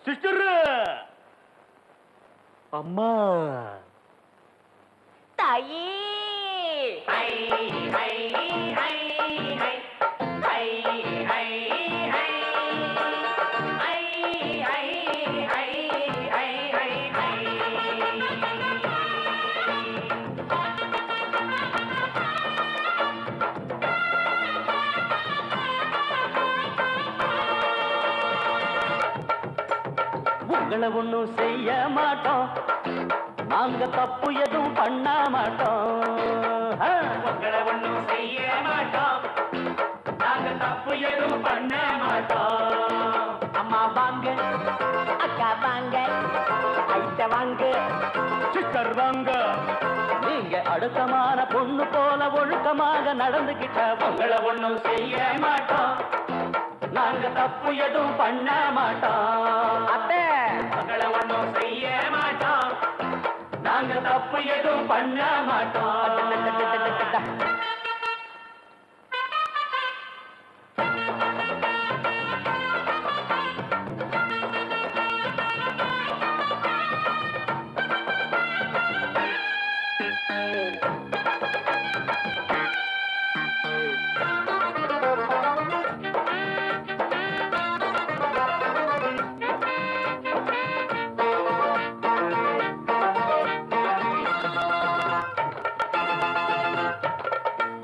Sister, அம்மா, தாயே, உங்களை ஒண்ணும் செய்ய மாட்டோம், நாங்க தப்பு எதுவும் பண்ண மாட்டோம். உங்களை ஒண்ணும் செய்ய மாட்டோம், நாங்க தப்பு எதுவும் பண்ண மாட்டோம். அம்மா வாங்க, அக்கா வாங்க, ஐட்ட வாங்க, சிஸ்டர் வாங்க. நீங்க அடுத்தமான பொண்ணு போல ஒழுக்கமாக நடந்துகிட்ட உங்களை ஒண்ணும் செய்ய மாட்டோம், நாங்க தப்பு எதுவும் பண்ண மாட்டோம். அத்தை உங்களை ஒண்ணும் செய்ய மாட்டோம், நாங்க தப்பு எதுவும் பண்ண மாட்டோம்.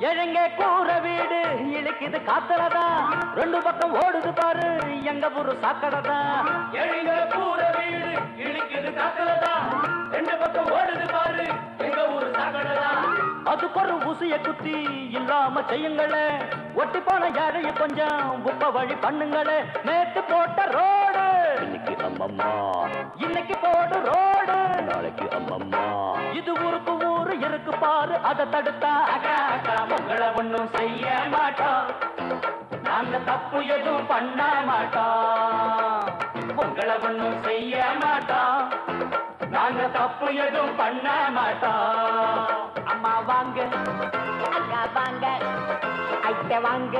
எழங்க கூற வீடு இழுக்குது காத்தலதான், ரெண்டு பக்கம் ஓடுது பாரு எங்க ஊரு சாக்கடைதான். எழங்க கூற வீடு இழுக்குது காத்தலதான், ரெண்டு பக்கம் ஓடுது பாரு எங்க ஊரு சாக்கடைதான். அதுக்கு ஒரு ஊசிய குத்தி இல்லாம செய்யுங்களே, ஒட்டி போன யாரைய கொஞ்சம் உப்ப வழி பண்ணுங்களே. நேத்து போட்ட ரோடு இன்னைக்கு அம்மம்மா, இன்னைக்கு போடு ரோடு நாளைக்கு அம்மம்மா. இது ஊருக்கு ஊரு இருக்கு பாரு, அதை தடுத்தா அக்கா அக்கா உங்களை ஒண்ணும் செய்ய மாட்டோம், நாங்க தப்பு எதுவும் பண்ண மாட்டோம். உங்களை ஒண்ணும் செய்ய மாட்டோம், நாங்க தப்பு எதுவும் பண்ண மாட்டோம். அம்மா வாங்க, அக்கா வாங்க, ஐட்ட வாங்க,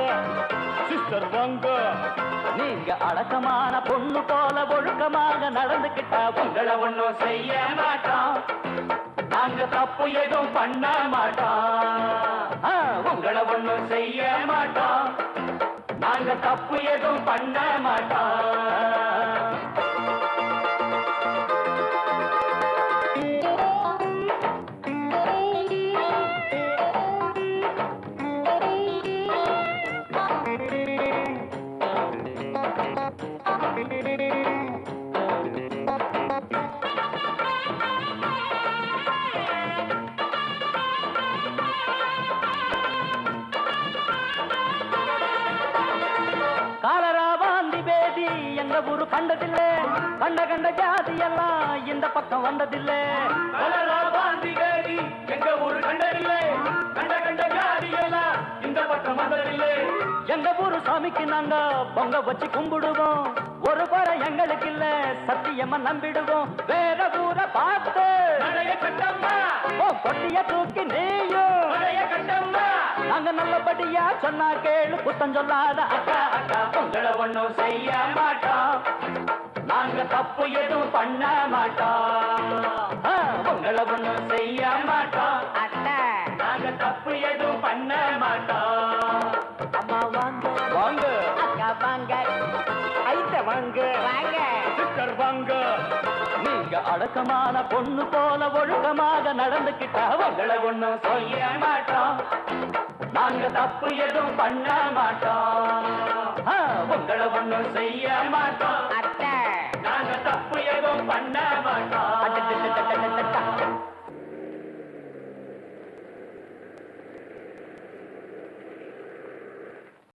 சிஸ்டர் வாங்க. நீங்க அடக்கமான பொண்ணு போல ஒழுக்கமாக நடந்துகிட்ட உங்களை ஒண்ணும் செய்ய மாட்டோம், நாங்க தப்பு எதுவும் பண்ண மாட்டோம். உங்களை ஒண்ணும் செய்ய மாட்டோம், நாங்க தப்பு எதுவும் பண்ண மாட்டோம். காலரா வாந்தி பேதி எங்க ஊரு கண்டதில்லை, கண்ட கண்ட ஜாதி எல்லாம் இந்த பக்கம் வந்ததில்லை. காலரா வாந்தி பேதி எங்க ஊரு கண்டதில்லை, கண்ட கண்ட ஜாதி எல்லாம் இந்த பக்கம் வந்ததில்லை. எங்க ஊரு சாமிக்கு நாங்க பொங்க வச்சு கும்பிடுவோம், ஒரு குறை எங்களுக்கு இல்ல சத்தியமா நம்பிடுவோம். வேற ஊரை பார்த்து கட்டம்மா கொட்டிய தூக்கி நீயும் கட்டம்மா, நாங்க நல்லபடியா சொன்னா கேளு குத்தம் சொல்லாத அக்கா அக்கா. உங்களை ஒண்ணும் செய்ய மாட்டோம், நாங்க தப்பு எதுவும் பண்ண மாட்டோம். உங்களை ஒண்ணும் செய்ய மாட்டோம், அத்தை நாங்க தப்பு எதுவும் பண்ண மாட்டோம். அம்மா வாங்க, வாங்க, அக்கா வாங்க, ஐட்ட வாங்க, வாங்க, சிஸ்டர் வாங்க. நீங்க அடக்கமான பொண்ணு போல ஒழுக்கமாக நடந்துகிட்ட உங்களை ஒண்ணும் செய்ய மாட்டோம், நாங்க தப்பு எதுவும் பண்ண மாட்டோம். உங்களை ஒண்ணும் செய்ய மாட்டோம்,